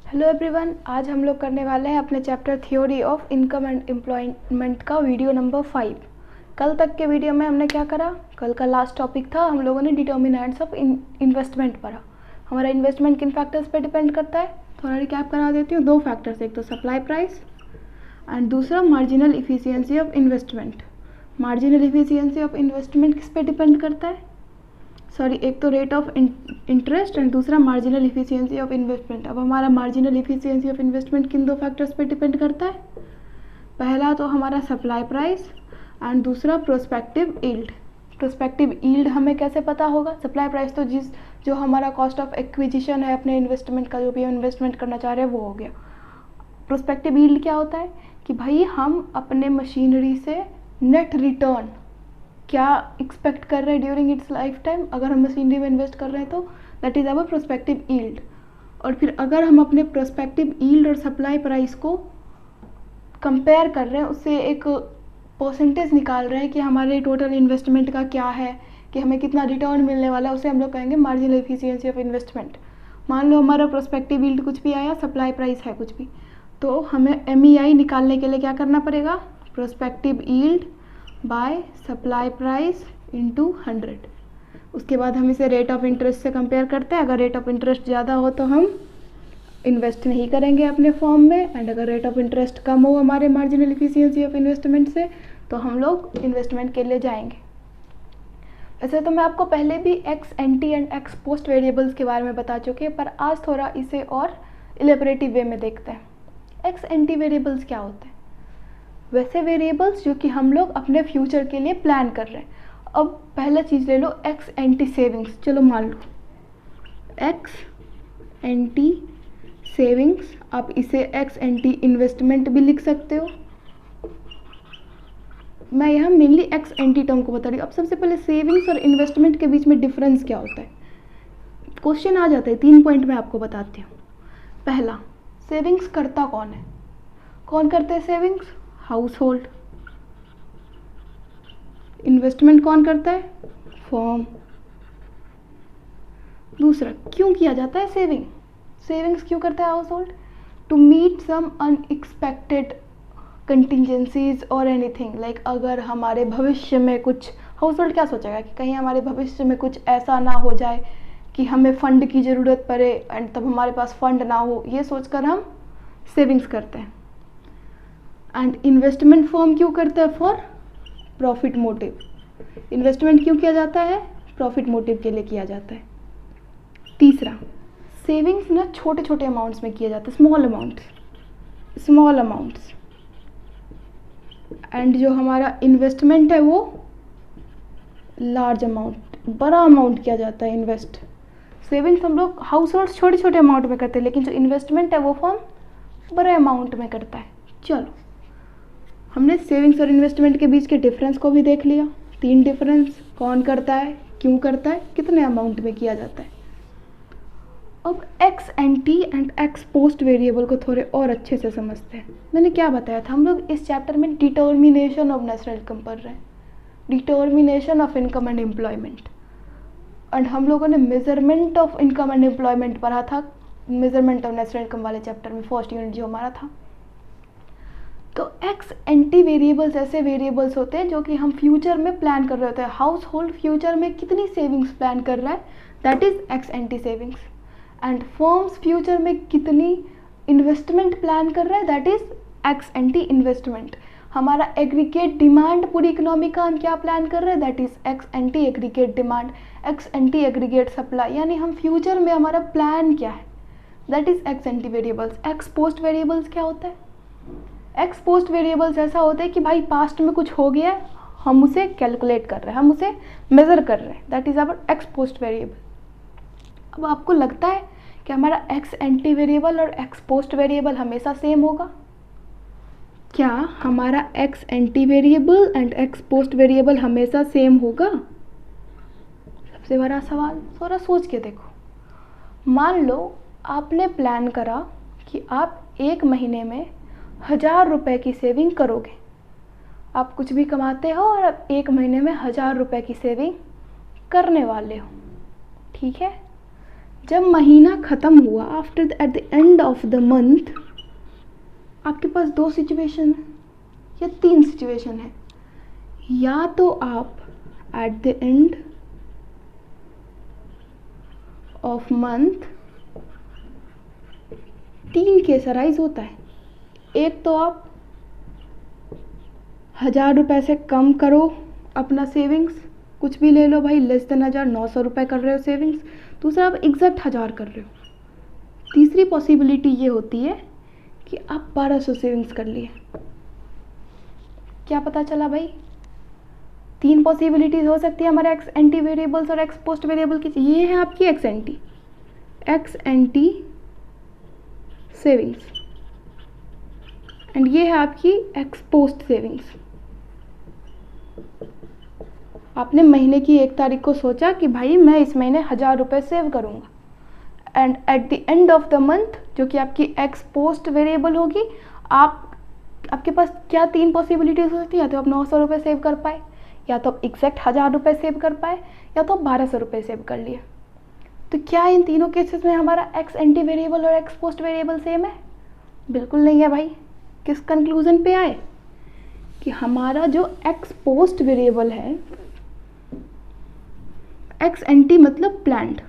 Hello everyone, आज हम लोग करने वाले हैं अपने chapter theory of income and employment का वीडियो नंबर 5। कल तक के वीडियो में हमने क्या करा? कल का लास्ट टॉपिक था, हम लोगों ने डिटर्मिनेंट्स ऑफ इन्वेस्टमेंट पढ़ा। हमारा इन्वेस्टमेंट किन फैक्टर्स पे डिपेंड करता है? थोड़ा रिकैप करा देती हूँ। 2 फैक्टर्स, एक तो सप्लाई प्राइस एंड दूसरा marginal efficiency of investment. Marginal efficiency of investment किस पे डिपेंड करता है? एक तो रेट ऑफ इंटरेस्ट एंड दूसरा मार्जिनल इफिशियंसी ऑफ इन्वेस्टमेंट। अब हमारा मार्जिनल इफिशियंसी ऑफ इन्वेस्टमेंट किन 2 फैक्टर्स पे डिपेंड करता है? पहला तो हमारा सप्लाई प्राइस एंड दूसरा प्रोस्पेक्टिव यील्ड। प्रोस्पेक्टिव यील्ड हमें कैसे पता होगा? सप्लाई प्राइस तो जो हमारा कॉस्ट ऑफ एक्विजिशन है अपने इन्वेस्टमेंट का, जो भी हम इन्वेस्टमेंट करना चाह रहे हैं वो हो गया। प्रोस्पेक्टिव यील्ड क्या होता है कि भाई हम अपने मशीनरी से नेट रिटर्न क्या एक्सपेक्ट कर रहे हैं ड्यूरिंग इट्स लाइफ टाइम। अगर हम मशीनरी में इन्वेस्ट कर रहे हैं तो that is our prospective yield. और फिर अगर हम अपने प्रोस्पेक्टिव यील्ड और सप्लाई प्राइस को कंपेयर कर रहे हैं, उससे एक परसेंटेज निकाल रहे हैं कि हमारे टोटल इन्वेस्टमेंट का क्या है, कि हमें कितना रिटर्न मिलने वाला है, उसे हम लोग कहेंगे मार्जिनल एफिशिएंसी ऑफ इन्वेस्टमेंट। मान लो हमारा प्रोस्पेक्टिव यील्ड कुछ भी आया, सप्लाई प्राइस है कुछ भी, तो हमें MEI निकालने के लिए क्या करना पड़ेगा? Prospective yield by supply price into 100। उसके बाद हम इसे रेट ऑफ इंटरेस्ट से कंपेयर करते हैं। अगर रेट ऑफ इंटरेस्ट ज़्यादा हो तो हम इन्वेस्ट नहीं करेंगे अपने फॉर्म में, एंड अगर रेट ऑफ इंटरेस्ट कम हो हमारे मार्जिनल इफिशियंसी ऑफ इन्वेस्टमेंट से तो हम लोग इन्वेस्टमेंट के लिए जाएंगे। वैसे तो मैं आपको पहले भी x anti and ex post variables के बारे में बता चुके हैं, पर आज थोड़ा इसे और इलेबोरेटिव वे में देखते हैं। एक्स एंटी वेरिएबल्स क्या होते हैं? वैसे वेरिएबल्स जो कि हम लोग अपने फ्यूचर के लिए प्लान कर रहे हैं। अब पहला चीज़ ले लो, एक्स एंटी सेविंग्स। चलो मान लो एक्स एंटी सेविंग्स, आप इसे एक्स एंटी इन्वेस्टमेंट भी लिख सकते हो। मैं यहाँ मेनली एक्स एंटी टर्म को बता रही हूँ। अब सबसे पहले सेविंग्स और इन्वेस्टमेंट के बीच में डिफरेंस क्या होता है? क्वेश्चन आ जाता है, 3 पॉइंट मैं आपको बताती हूँ। पहला, सेविंग्स करता कौन है? कौन करते हैं सेविंग्स? House hold. इन्वेस्टमेंट कौन करता है? फर्म। दूसरा, क्यों किया जाता है सेविंग्स क्यों करता है household? To meet some unexpected contingencies और एनीथिंग, लाइक अगर हमारे भविष्य में कुछ, हाउस होल्ड क्या सोचेगा कि कहीं हमारे भविष्य में कुछ ऐसा ना हो जाए कि हमें फंड की ज़रूरत पड़े एंड तब हमारे पास फंड ना हो, ये सोचकर हम सेविंग्स करते हैं। एंड इन्वेस्टमेंट फर्म क्यों करता है? For profit motive. इन्वेस्टमेंट क्यों किया जाता है? प्रॉफिट मोटिव के लिए किया जाता है। तीसरा, सेविंग्स ना छोटे छोटे अमाउंट्स में किया जाता है, स्मॉल अमाउंट्स। एंड जो हमारा इन्वेस्टमेंट है वो लार्ज अमाउंट, बड़ा अमाउंट किया जाता है इन्वेस्ट। सेविंग्स हम लोग हाउस होल्ड छोटे छोटे अमाउंट में करते हैं, लेकिन जो इन्वेस्टमेंट है वो फर्म बड़े अमाउंट में करता है। चलो, हमने सेविंग्स और इन्वेस्टमेंट के बीच के डिफरेंस को भी देख लिया। 3 डिफरेंस, कौन करता है, क्यों करता है, कितने अमाउंट में किया जाता है। अब x anti and ex post variable को थोड़े और अच्छे से समझते हैं। मैंने क्या बताया था? हम लोग इस चैप्टर में डिटर्मिनेशन ऑफ नेशनल इनकम पढ़ रहे हैं, determination of income and employment. And हम लोगों ने measurement of income and employment पढ़ा था, मेजरमेंट ऑफ नेशनल इनकम वाले चैप्टर में, फर्स्ट यूनिट जो हमारा था। तो एक्स एंटी वेरिएबल्स ऐसे वेरिएबल्स होते हैं जो कि हम फ्यूचर में प्लान कर रहे होते हैं। हाउस होल्ड फ्यूचर में कितनी सेविंग्स प्लान कर रहा है, that is x anti savings. And firms future में कितनी इन्वेस्टमेंट प्लान कर रहा है, that is x anti investment. हमारा एग्रीगेट डिमांड पूरी इकोनॉमी का हम क्या प्लान कर रहे हैं, that is x anti aggregate demand, x anti aggregate supply. यानी हम फ्यूचर में हमारा प्लान क्या है, that is x anti variables. X post variables क्या होता है? एक्स पोस्ट वेरिएबल्स ऐसा होता है कि भाई पास्ट में कुछ हो गया, हम उसे कैलकुलेट कर रहे हैं, हम उसे मेज़र कर रहे हैं, that is our ex post variable. अब आपको लगता है कि हमारा एक्स एंटी वेरिएबल और एक्स पोस्ट वेरिएबल हमेशा सेम होगा? क्या हमारा ex ante variable and ex post variable हमेशा सेम होगा? सबसे बड़ा सवाल, थोड़ा सोच के देखो। मान लो आपने प्लान करा कि आप 1 महीने में 1000 रुपये की सेविंग करोगे। आप कुछ भी कमाते हो और आप 1 महीने में 1000 रुपये की सेविंग करने वाले हो, ठीक है। जब महीना ख़त्म हुआ, after at the end of the month, आपके पास 2 सिचुएशन या 3 सिचुएशन है। या तो आप at the end of month 3 case arise होता है। एक तो आप 1000 रुपये से कम करो अपना सेविंग्स, कुछ भी ले लो भाई, लेस देन 1000, 900 रुपये कर रहे हो सेविंग्स। दूसरा आप एग्जैक्ट 1000 कर रहे हो। तीसरी पॉसिबिलिटी ये होती है कि आप 1200 सेविंग्स कर लिए। क्या पता चला भाई? 3 पॉसिबिलिटीज हो सकती है हमारे एक्स एंटी वेरिएबल्स और एक्स पोस्ट वेरिएबल की। ये है आपकी एक्स एंटी सेविंग्स एंड ये है आपकी एक्स पोस्ट सेविंग्स। आपने महीने की 1 तारीख को सोचा कि भाई मैं इस महीने 1000 रुपये सेव करूँगा, and at the end of the month, जो कि आपकी एक्स पोस्ट वेरिएबल होगी, आपके पास क्या 3 पॉसिबिलिटीज हो सकती है? या तो आप 900 रुपये सेव कर पाए, या तो आप एग्जैक्ट 1000 रुपये सेव कर पाए, या तो आप 1200 रुपये सेव कर लिए। तो क्या इन तीनों केसेस में हमारा एक्स एंटी वेरिएबल और एक्स पोस्ट वेरिएबल सेम है? बिल्कुल नहीं है भाई। किस कंक्लूजन पे आए? कि हमारा जो एक्स पोस्ट वेरिएबल है, एक्स एंटी मतलब प्लान्ड,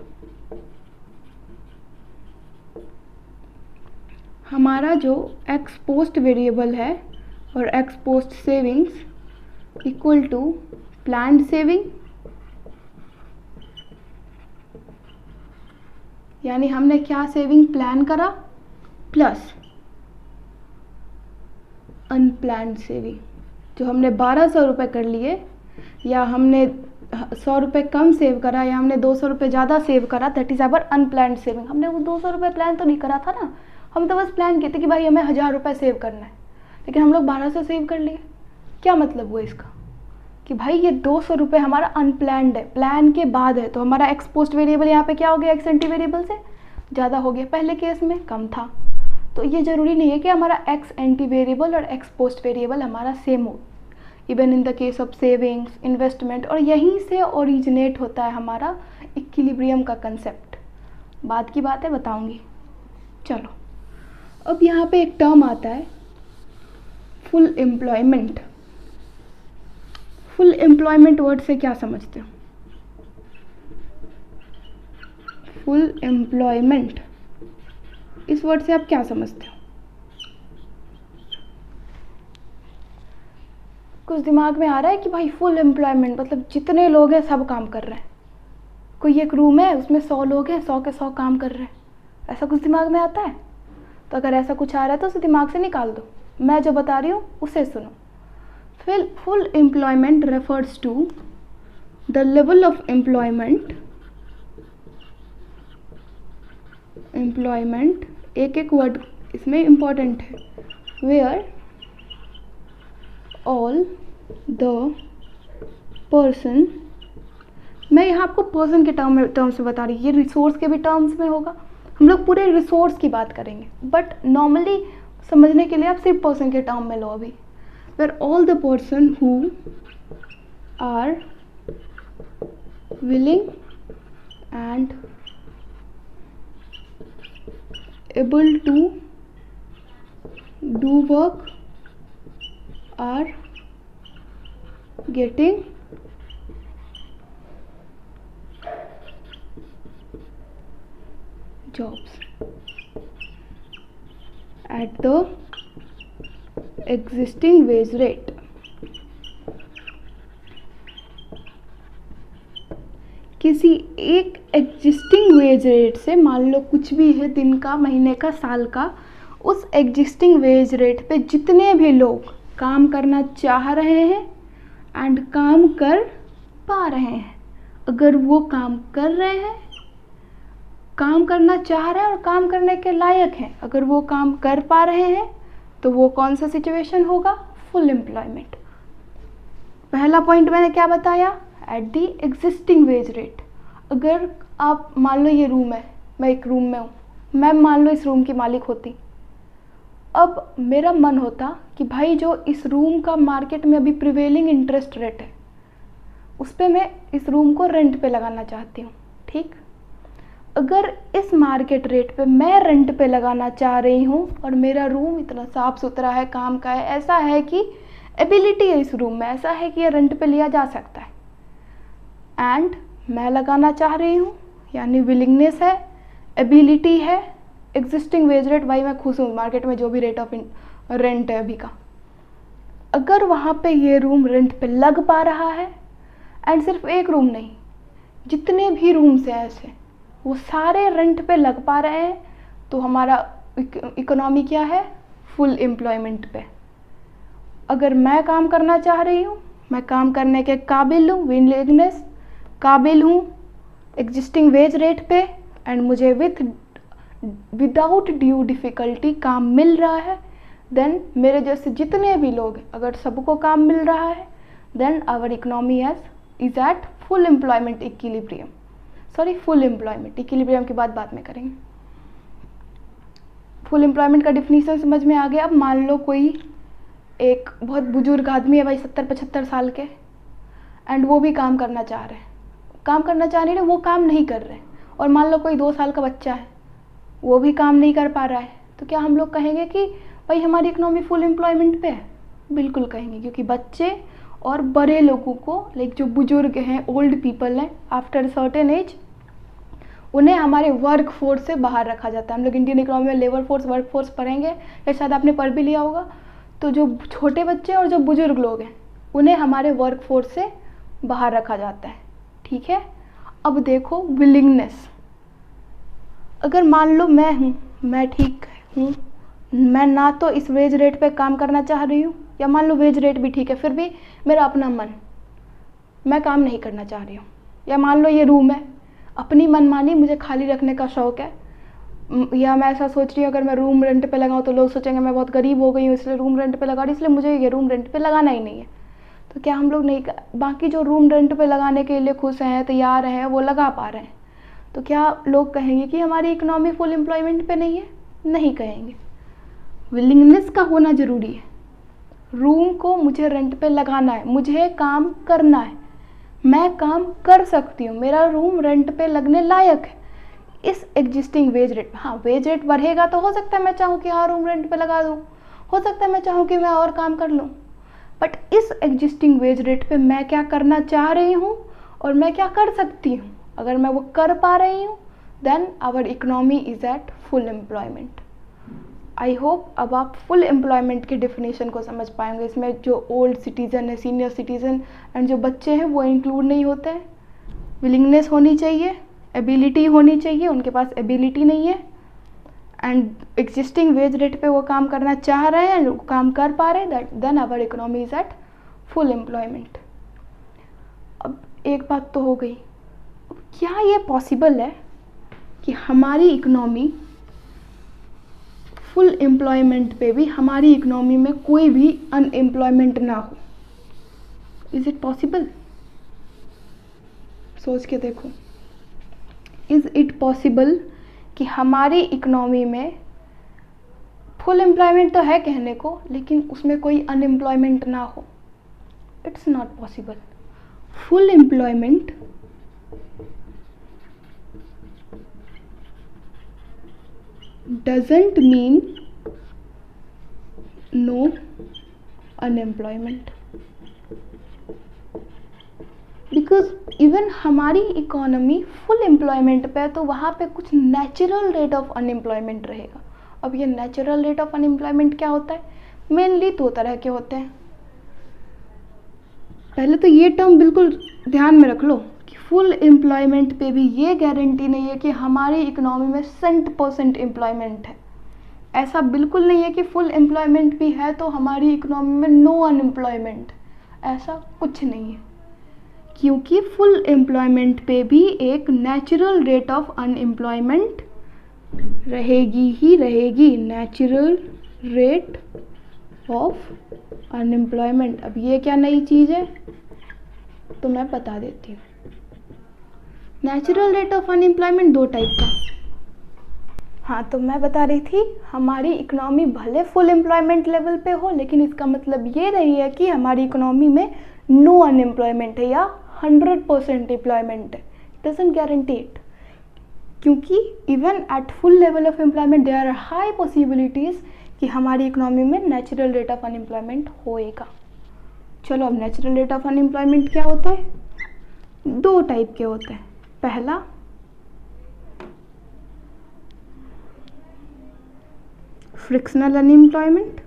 हमारा जो एक्स पोस्ट वेरिएबल है और ex post savings equal to planned saving, यानी हमने क्या सेविंग प्लान करा प्लस अनप्लान्ड सेविंग। जो हमने 1200 रुपये कर लिए, या हमने 100 रुपये कम सेव करा, या हमने 200 रुपये ज़्यादा सेव करा, that is our unplanned saving. हमने वो 200 रुपये प्लान तो नहीं करा था ना, हम तो बस प्लान किए थे कि भाई हमें 1000 रुपये सेव करना है, लेकिन हम लोग 1200 सेव कर लिए। क्या मतलब हुआ इसका? कि भाई ये 200 रुपये हमारा अनप्लान्ड है, प्लान के बाद है, तो हमारा एक्स पोस्ट वेरिएबल यहाँ पे क्या हो गया? एक्स एंटी वेरिएबल से ज़्यादा हो गया, पहले केस में कम था। तो ये ज़रूरी नहीं है कि हमारा एक्स एंटी वेरिएबल और एक्स पोस्ट वेरिएबल हमारा सेम हो, even in the case of savings, investment. और यहीं से ओरिजिनेट होता है हमारा इक्विलिब्रियम का कंसेप्ट। बाद की बात है, बताऊंगी। चलो, अब यहाँ पे एक टर्म आता है full employment. Full employment word से क्या समझते हो? फुल एम्प्लॉयमेंट, इस वर्ड से आप क्या समझते हो? कुछ दिमाग में आ रहा है कि भाई फुल एम्प्लॉयमेंट मतलब जितने लोग हैं सब काम कर रहे हैं। कोई एक रूम है, उसमें 100 लोग हैं, 100 के 100 काम कर रहे हैं, ऐसा कुछ दिमाग में आता है? तो अगर ऐसा कुछ आ रहा है तो उसे दिमाग से निकाल दो, मैं जो बता रही हूँ उसे सुनो। Full employment refers to the level of employment, एक एक वर्ड इसमें इम्पॉर्टेंट है, वेयर ऑल द पर्सन, मैं यहाँ आपको पर्सन के टर्म से बता रही, ये रिसोर्स के भी टर्म्स में होगा, हम लोग पूरे रिसोर्स की बात करेंगे, बट नॉर्मली समझने के लिए आप सिर्फ पर्सन के टर्म में लो अभी। Where all the person who are willing and able to do work are getting jobs at the existing wage rate। किसी एक एग्जिस्टिंग वेज रेट से, मान लो कुछ भी है, दिन का, महीने का, साल का, उस एग्जिस्टिंग वेज रेट पे जितने भी लोग काम करना चाह रहे हैं एंड काम कर पा रहे हैं, अगर वो काम कर रहे हैं, काम करना चाह रहे हैं और काम करने के लायक हैं, अगर वो काम कर पा रहे हैं, तो वो कौन सा सिचुएशन होगा? Full employment. पहला पॉइंट मैंने क्या बताया? At the existing wage rate. अगर आप मान लो ये रूम है, मैं एक रूम में हूँ, मैं मान लो इस रूम की मालिक होती, अब मेरा मन होता कि भाई जो इस रूम का मार्केट में अभी प्रिवेलिंग इंटरेस्ट रेट है, उस पर मैं इस रूम को रेंट पे लगाना चाहती हूँ, ठीक। अगर इस मार्केट रेट पे मैं रेंट पे लगाना चाह रही हूँ और मेरा रूम इतना साफ़ सुथरा है, काम का है, ऐसा है कि एबिलिटी है इस रूम में, ऐसा है कि ये रेंट पे लिया जा सकता है, एंड मैं लगाना चाह रही हूँ, यानी विलिंगनेस है, एबिलिटी है, एग्जिस्टिंग वेज रेट, भाई मैं खुश हूँ मार्केट में जो भी रेट ऑफ रेंट है अभी का, अगर वहाँ पे ये रूम रेंट पे लग पा रहा है, एंड सिर्फ एक रूम नहीं, जितने भी रूम्स हैं ऐसे वो सारे रेंट पे लग पा रहे हैं, तो हमारा इकोनॉमी क्या है, फुल एम्प्लॉयमेंट पे। अगर मैं काम करना चाह रही हूँ, मैं काम करने के काबिल हूँ, विलिंगनेस काबिल हूँ, एग्जिस्टिंग वेज रेट पे, एंड मुझे विदाउट ड्यू डिफ़िकल्टी काम मिल रहा है, देन मेरे जैसे जितने भी लोग हैं, अगर सबको काम मिल रहा है, then our economy is at full employment equilibrium. Sorry, full employment, equilibrium की बात बाद में करेंगे। फुल एम्प्लॉयमेंट का डिफिनीशन समझ में आ गया। अब मान लो कोई एक बहुत बुजुर्ग आदमी है भाई, 70-75 साल के, एंड वो भी काम करना चाह रहे हैं, काम करना चाह रहे हैं, वो काम नहीं कर रहे, और मान लो कोई 2 साल का बच्चा है, वो भी काम नहीं कर पा रहा है, तो क्या हम लोग कहेंगे कि भाई हमारी इकोनॉमी फुल एम्प्लॉयमेंट पे है? बिल्कुल कहेंगे, क्योंकि बच्चे और बड़े लोगों को, लाइक जो बुजुर्ग हैं, ओल्ड पीपल हैं, आफ्टर सर्टेन एज, उन्हें हमारे वर्क फोर्स से बाहर रखा जाता है। हम लोग इंडियन इकोनॉमी में लेबर फोर्स, वर्क फोर्स पढ़ेंगे, या शायद आपने पढ़ भी लिया होगा। तो जो छोटे बच्चे और जो बुजुर्ग लोग हैं, उन्हें हमारे वर्क फोर्स से बाहर रखा जाता है, ठीक है। अब देखो विलिंगनेस, अगर मान लो मैं हूँ, मैं ठीक हूँ, मैं ना तो इस वेज रेट पे काम करना चाह रही हूँ, या मान लो वेज रेट भी ठीक है, फिर भी मेरा अपना मन, मैं काम नहीं करना चाह रही हूँ, या मान लो ये रूम है, अपनी मनमानी मुझे खाली रखने का शौक़ है, या मैं ऐसा सोच रही हूँ अगर मैं रूम रेंट पे लगाऊँ तो लोग सोचेंगे मैं बहुत गरीब हो गई हूँ इसलिए रूम रेंट पे लगा रही, इसलिए मुझे ये रूम रेंट पे लगाना ही नहीं है। तो क्या हम लोग नहीं, बाकी जो रूम रेंट पे लगाने के लिए खुश हैं, तैयार हैं, वो लगा पा रहे हैं, तो क्या लोग कहेंगे कि हमारी इकोनॉमी फुल एम्प्लॉयमेंट पे नहीं है? नहीं कहेंगे। विलिंगनेस का होना ज़रूरी है। रूम को मुझे रेंट पे लगाना है, मुझे काम करना है, मैं काम कर सकती हूँ, मेरा रूम रेंट पे लगने लायक है इस एग्जिस्टिंग वेज रेट। हाँ, वेज रेट बढ़ेगा तो हो सकता है मैं चाहूँ कि हाँ रूम रेंट पे लगा दूँ, हो सकता है मैं चाहूँ कि मैं और काम कर लूँ, बट इस एग्जिस्टिंग वेज रेट पे मैं क्या करना चाह रही हूँ और मैं क्या कर सकती हूँ, अगर मैं वो कर पा रही हूँ, then our economy is at full employment. I hope अब आप फुल एम्प्लॉयमेंट के डेफिनेशन को समझ पाएंगे। इसमें जो ओल्ड सिटीज़न है, सीनियर सिटीज़न एंड जो बच्चे हैं वो इंक्लूड नहीं होते हैं। विलिंगनेस होनी चाहिए, एबिलिटी होनी चाहिए, उनके पास एबिलिटी नहीं है, एंड एग्जिस्टिंग वेज रेट पे वो काम करना चाह रहे हैं एंड काम कर पा रहे हैं, then our economy is at full employment. अब एक बात तो हो गई, क्या ये पॉसिबल है कि हमारी इकोनॉमी फुल एम्प्लॉयमेंट पे भी हमारी इकोनॉमी में कोई भी अनएम्प्लॉयमेंट ना हो? Is it possible? सोच के देखो, इज़ इट पॉसिबल कि हमारी इकोनॉमी में फुल एम्प्लॉयमेंट तो है कहने को, लेकिन उसमें कोई अनएम्प्लॉयमेंट ना हो? It's not possible. Full employment doesn't mean no unemployment, because even हमारी इकोनॉमी फुल एम्प्लॉयमेंट पे है तो वहाँ पे कुछ नेचुरल रेट ऑफ अनएम्प्लॉयमेंट रहेगा। अब ये नेचुरल रेट ऑफ अनएम्प्लॉयमेंट क्या होता है? मेनली 2 तरह के होते हैं। पहले तो ये टर्म बिल्कुल ध्यान में रख लो कि फुल एम्प्लॉयमेंट पे भी ये गारंटी नहीं है कि हमारी इकोनॉमी में 100% एम्प्लॉयमेंट है। ऐसा बिल्कुल नहीं है कि फुल एम्प्लॉयमेंट भी है तो हमारी इकोनॉमी में नो अनएम्प्लॉयमेंट, ऐसा कुछ नहीं है, क्योंकि फुल एम्प्लॉयमेंट पे भी एक नेचुरल रेट ऑफ अनएम्प्लॉयमेंट रहेगी ही रहेगी, नेचुरल रेट ऑफ अनएम्प्लॉयमेंट। अब ये क्या नई चीज़ है तो मैं बता देती हूँ। Natural rate of unemployment 2 type का। हाँ, तो मैं बता रही थी हमारी इकोनॉमी भले फुल एम्प्लॉयमेंट लेवल पे हो, लेकिन इसका मतलब ये नहीं है कि हमारी इकोनॉमी में नो अनएम्प्लॉयमेंट है या 100% एम्प्लॉयमेंट है। Doesn't guarantee it. क्योंकि even at full level of employment there are high possibilities कि हमारी इकोनॉमी में नेचुरल रेट ऑफ अनएम्प्लॉयमेंट होएगा। चलो अब नेचुरल रेट ऑफ अनएम्प्लॉयमेंट क्या होता है? 2 टाइप के होते हैं। पहला फ्रिक्शनल अनएम्प्लॉयमेंट,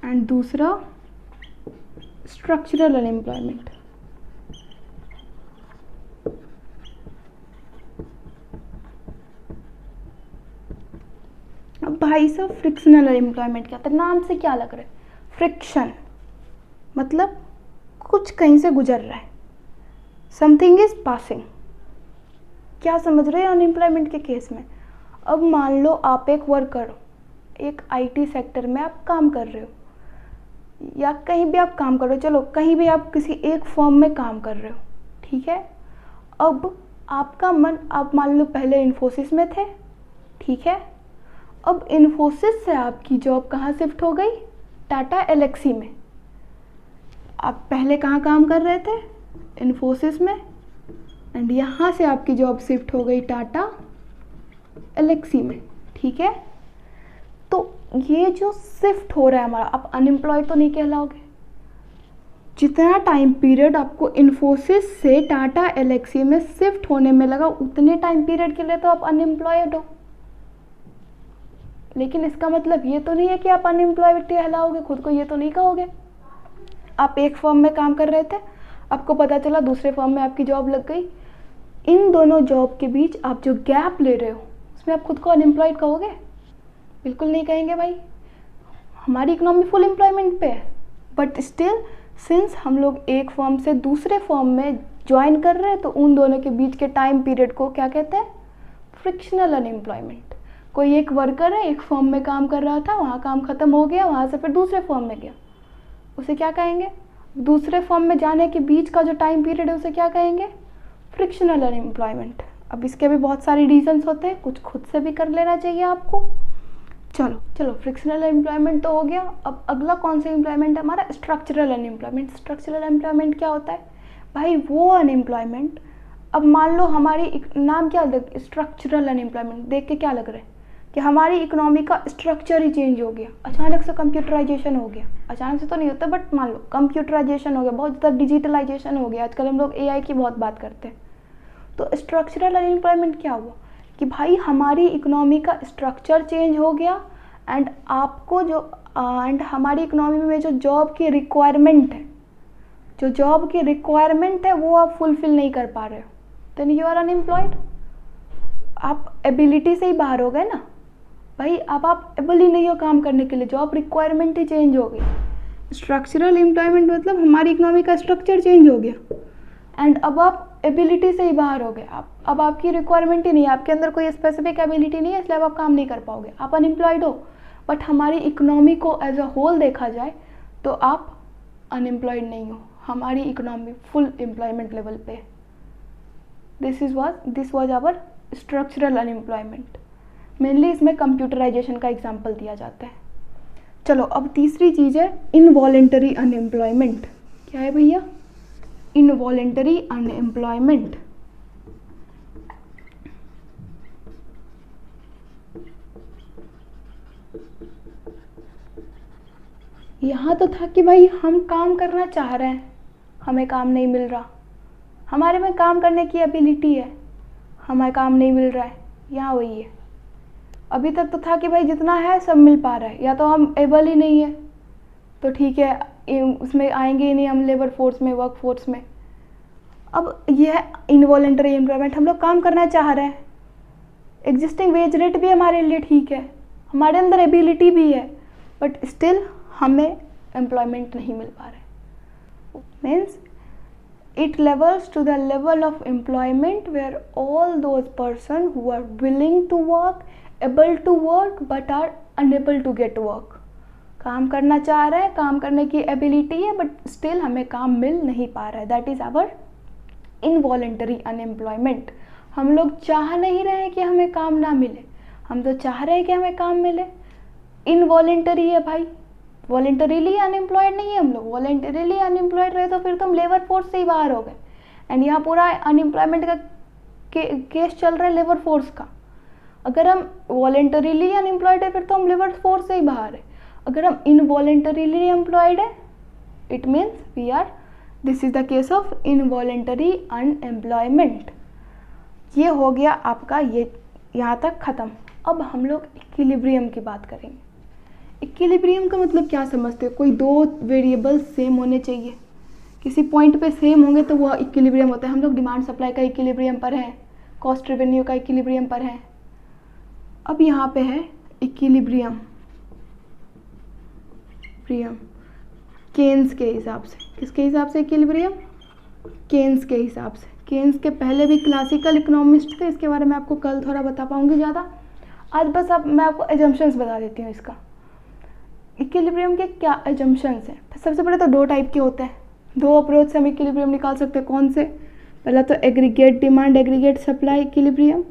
एंड दूसरा स्ट्रक्चरल अनएम्प्लॉयमेंट। अब भाई साहब फ्रिक्शनल अनएम्प्लॉयमेंट क्या होता है? नाम से क्या लग रहा है? फ्रिक्शन मतलब कुछ कहीं से गुजर रहा है, समथिंग इज पासिंग। क्या समझ रहे हैं अनएम्प्लॉयमेंट के केस में? अब मान लो आप एक वर्कर हो, एक आईटी सेक्टर में आप काम कर रहे हो, या कहीं भी आप काम कर रहे हो, चलो कहीं भी आप किसी एक फर्म में काम कर रहे हो, ठीक है। अब आपका मन, आप मान लो पहले इन्फोसिस में थे, ठीक है। अब इन्फोसिस से आपकी जॉब कहाँ शिफ्ट हो गई? टाटा एलेक्सी में। आप पहले कहाँ काम कर रहे थे? इन्फोसिस में, एंड यहाँ से आपकी जॉब शिफ्ट हो गई टाटा एलेक्सी में, ठीक है। तो ये जो शिफ्ट हो रहा है हमारा, आप अनएम्प्लॉयड तो नहीं कहलाओगे। जितना टाइम पीरियड आपको इन्फोसिस से टाटा एलेक्सी में शिफ्ट होने में लगा, उतने टाइम पीरियड के लिए तो आप अनएम्प्लॉयड हो। लेकिन इसका मतलब ये तो नहीं है कि आप अनएम्प्लॉयड कहलाओगे, खुद को ये तो नहीं कहोगे। आप एक फर्म में काम कर रहे थे, आपको पता चला दूसरे फर्म में आपकी जॉब लग गई। इन दोनों जॉब के बीच आप जो गैप ले रहे हो, उसमें आप खुद को अनएम्प्लॉयड कहोगे? बिल्कुल नहीं कहेंगे भाई। हमारी इकोनॉमी फुल एम्प्लॉयमेंट पे है, बट स्टिल सिंस हम लोग एक फर्म से दूसरे फर्म में ज्वाइन कर रहे हैं, तो उन दोनों के बीच के टाइम पीरियड को क्या कहते हैं? Frictional unemployment. कोई एक वर्कर है, एक फर्म में काम कर रहा था, वहाँ काम खत्म हो गया, वहाँ से फिर दूसरे फर्म में गया, उसे क्या कहेंगे? दूसरे फर्म में जाने के बीच का जो टाइम पीरियड है उसे क्या कहेंगे? Frictional unemployment. अब इसके भी बहुत सारे रीजंस होते हैं, कुछ खुद से भी कर लेना चाहिए आपको। चलो फ्रिक्शनल एम्प्लॉयमेंट तो हो गया। अब अगला कौन सा एम्प्लॉयमेंट है हमारा? Structural unemployment. स्ट्रक्चरल एम्प्लॉयमेंट क्या होता है भाई? वो अनएम्प्लॉयमेंट, अब मान लो हमारी नाम क्या लग, स्ट्रक्चरल अनएम्प्लॉयमेंट देख के क्या लग रहा है कि हमारी इकोनॉमी का स्ट्रक्चर ही चेंज हो गया, अचानक से कंप्यूटराइजेशन हो गया। अचानक से तो नहीं होता, बट मान लो कंप्यूटराइजेशन हो गया, बहुत ज़्यादा डिजिटलाइजेशन हो गया। आजकल हम लोग एआई की बहुत बात करते हैं। तो स्ट्रक्चरल अनएम्प्लॉयमेंट क्या हुआ कि भाई हमारी इकोनॉमी का स्ट्रक्चर चेंज हो गया, एंड आपको जो एंड हमारी इकोनॉमी में जो जॉब की रिक्वायरमेंट है, वो आप फुलफिल नहीं कर पा रहे हो, देन यू आर अनएम्प्लॉयड। आप एबिलिटी से ही बाहर हो गए ना भाई। अब आप एबल ही नहीं हो काम करने के लिए, जॉब रिक्वायरमेंट ही चेंज हो गई। स्ट्रक्चरल एम्प्लॉयमेंट मतलब हमारी इकोनॉमी का स्ट्रक्चर चेंज हो गया, एंड अब आप एबिलिटी से ही बाहर हो गए। अब आपकी रिक्वायरमेंट ही नहीं है, आपके अंदर कोई स्पेसिफिक एबिलिटी नहीं है, इसलिए अब आप काम नहीं कर पाओगे, आप अनएम्प्लॉयड हो। बट हमारी इकोनॉमी को एज अ होल देखा जाए तो आप अनएम्प्लॉयड नहीं हो, हमारी इकोनॉमी फुल एम्प्लॉयमेंट लेवल पे। This was our structural unemployment. Mainly इसमें कंप्यूटराइजेशन का एग्जाम्पल दिया जाता है। चलो अब तीसरी चीज़ है इनवॉलेंटरी अनएम्प्लॉयमेंट। क्या है भैया? Involuntary unemployment. यहाँ तो था कि भाई हम काम करना चाह रहे हैं, हमें काम नहीं मिल रहा, हमारे में काम करने की एबिलिटी है, हमें काम नहीं मिल रहा है। यहाँ वही है। अभी तक तो था कि भाई जितना है सब मिल पा रहा है, या तो हम एबल ही नहीं है तो ठीक है, उसमें आएंगे ही नहीं हम लेबर फोर्स में, वर्क फोर्स में। अब यह है इनवॉलेंटरी एम्प्लॉयमेंट। हम लोग काम करना चाह रहे हैं, एग्जिस्टिंग वेज रेट भी हमारे लिए ठीक है, हमारे अंदर एबिलिटी भी है, बट स्टिल हमें एम्प्लॉयमेंट नहीं मिल पा रहा है। Means it levels to the level of employment where all those person who are willing to work, able to work but are unable to get work। काम करना चाह रहे हैं, काम करने की एबिलिटी है, बट स्टिल हमें काम मिल नहीं पा रहा है। That is our involuntary unemployment. हम लोग चाह नहीं रहे हैं कि हमें काम ना मिले, हम तो चाह रहे हैं कि हमें काम मिले। इनवॉलेंटरी है भाई, वॉलेंटरीली अनएम्प्लॉयड नहीं है हम लोग। वॉलेंटरीली अनएम्प्लॉयड रहे तो फिर तो हम लेबर फोर्स से ही बाहर हो गए। एंड यहाँ पूरा अनएम्प्लॉयमेंट का केस चल रहा है लेबर फोर्स का। अगर हम वॉलेंटरीली अनएम्प्लॉयड है फिर तो हम लेबर फोर्स से ही बाहर है। अगर हम इनवॉलेंटरीली एम्प्लॉयड है it means we are, this is the case of involuntary unemployment. ये हो गया आपका ये यहाँ तक ख़त्म। अब हम लोग इक्विलिब्रियम की बात करेंगे। इक्विलिब्रियम का मतलब क्या समझते हो? कोई दो वेरिएबल सेम होने चाहिए, किसी पॉइंट पे सेम होंगे तो वो इक्विलिब्रियम होता है। हम लोग डिमांड सप्लाई का इक्विलिब्रियम पर हैं, कॉस्ट रेवेन्यू का इक्विलिब्रियम पर हैं। अब यहाँ पे है इक्विलिब्रियम केन्स के हिसाब से। किसके हिसाब से इक्विलिब्रियम? केन्स के हिसाब से। केन्स के पहले भी क्लासिकल इकोनॉमिस्ट थे, इसके बारे में आपको कल थोड़ा बता पाऊंगी ज़्यादा। आज बस अब मैं आपको एजम्पशंस बता देती हूँ इसका। इक्विलिब्रियम के क्या एजम्पशंस हैं? सबसे पहले तो दो टाइप के होते हैं, दो अप्रोच से हम इक्विलिब्रियम निकाल सकते हैं। कौन से? पहला तो aggregate demand aggregate supply equilibrium,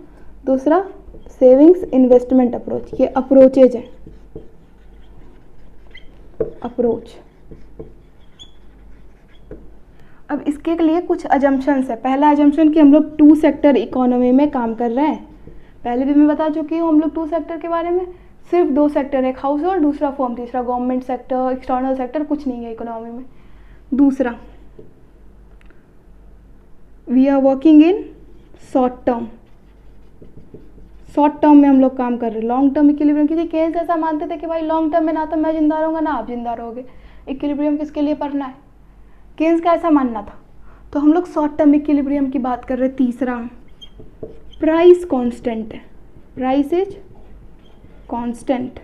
दूसरा सेविंग्स इन्वेस्टमेंट अप्रोच। ये अप्रोचेज हैं, अप्रोच। अब इसके लिए कुछ अजम्पशंस है। पहला अजम्पशन कि हम लोग टू सेक्टर इकोनॉमी में काम कर रहे हैं। पहले भी मैं बता चुकी हूँ हम लोग टू सेक्टर के बारे में। सिर्फ दो सेक्टर, एक हाउस होल्ड, दूसरा फर्म, तीसरा गवर्नमेंट सेक्टर, एक्सटर्नल सेक्टर कुछ नहीं है इकोनॉमी में। दूसरा, we are working in short term. Short term में हम लोग काम कर रहे हैं। लॉन्ग टर्म इक्विलिब्रियम, क्योंकि केन्स ऐसा मानते थे कि भाई लॉन्ग टर्म में ना तो मैं जिंदा रहूँगा ना आप जिंदा रहोगे, इक्विलिब्रियम किसके लिए पढ़ना है? केन्स का ऐसा मानना था। तो हम लोग शॉर्ट टर्म इक्विलिब्रियम की बात कर रहे हैं। तीसरा, प्राइस कांस्टेंट है, प्राइस इज कांस्टेंट।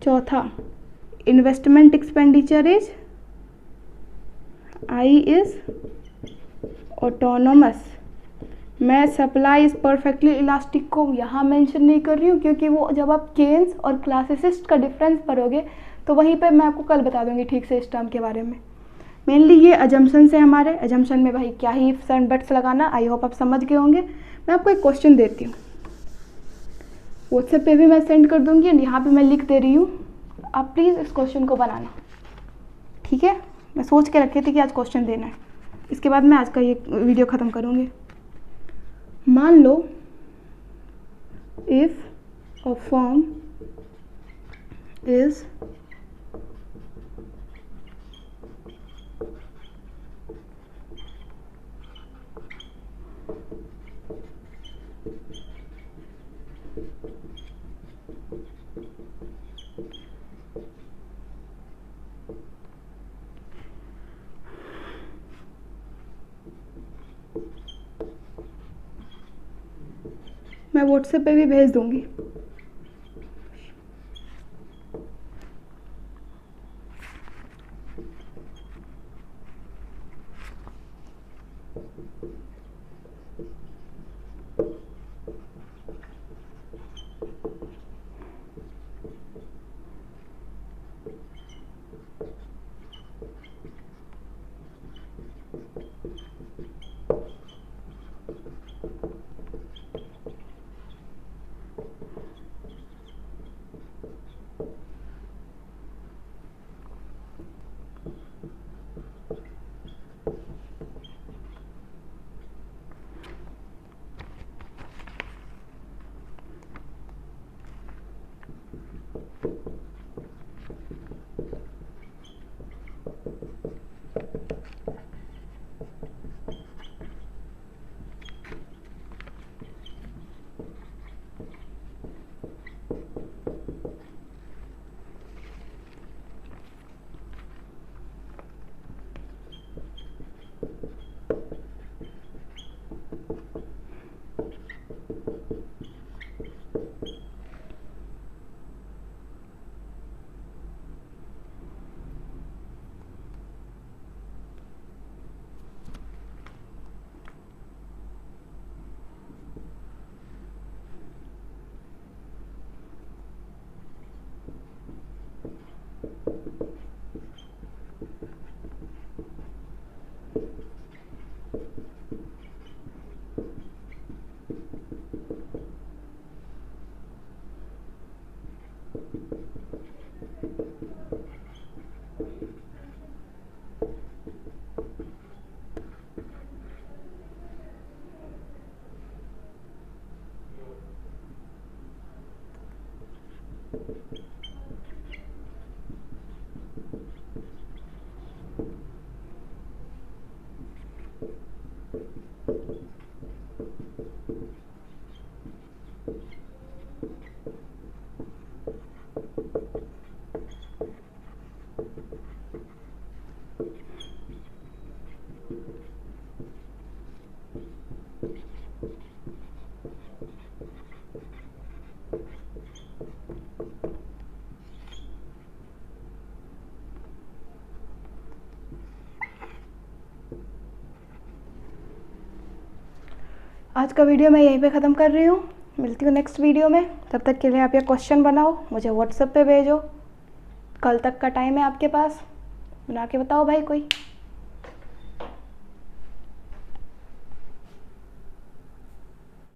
चौथा, investment expenditure is I is autonomous. मैं सप्लाई इज परफेक्टली इलास्टिक को यहाँ मेंशन नहीं कर रही हूँ, क्योंकि वो जब आप केन्स और क्लासिसिस्ट का डिफरेंस पढ़ोगे तो वहीं पे मैं आपको कल बता दूंगी ठीक से इस टर्म के बारे में। मेनली ये अजम्पशन है हमारे। अजम्पशन में भाई क्या ही इफ्स एंड बट्स लगाना, आई होप आप समझ गए होंगे। मैं आपको एक क्वेश्चन देती हूँ, व्हाट्सएप पे भी मैं सेंड कर दूंगी एंड यहाँ पे मैं लिख दे रही हूँ, आप प्लीज़ इस क्वेश्चन को बनाना, ठीक है? मैं सोच के रखी थी कि आज क्वेश्चन देना है, इसके बाद मैं आज का ये वीडियो ख़त्म करूँगी। मान लो इफ़ अ फर्म इज़ मैं व्हाट्सएप पे भी भेज दूंगी। आज का वीडियो मैं यहीं पे ख़त्म कर रही हूँ। मिलती हूँ नेक्स्ट वीडियो में। तब तक के लिए आप ये क्वेश्चन बनाओ, मुझे व्हाट्सएप पे भेजो। कल तक का टाइम है आपके पास, बना के बताओ भाई कोई।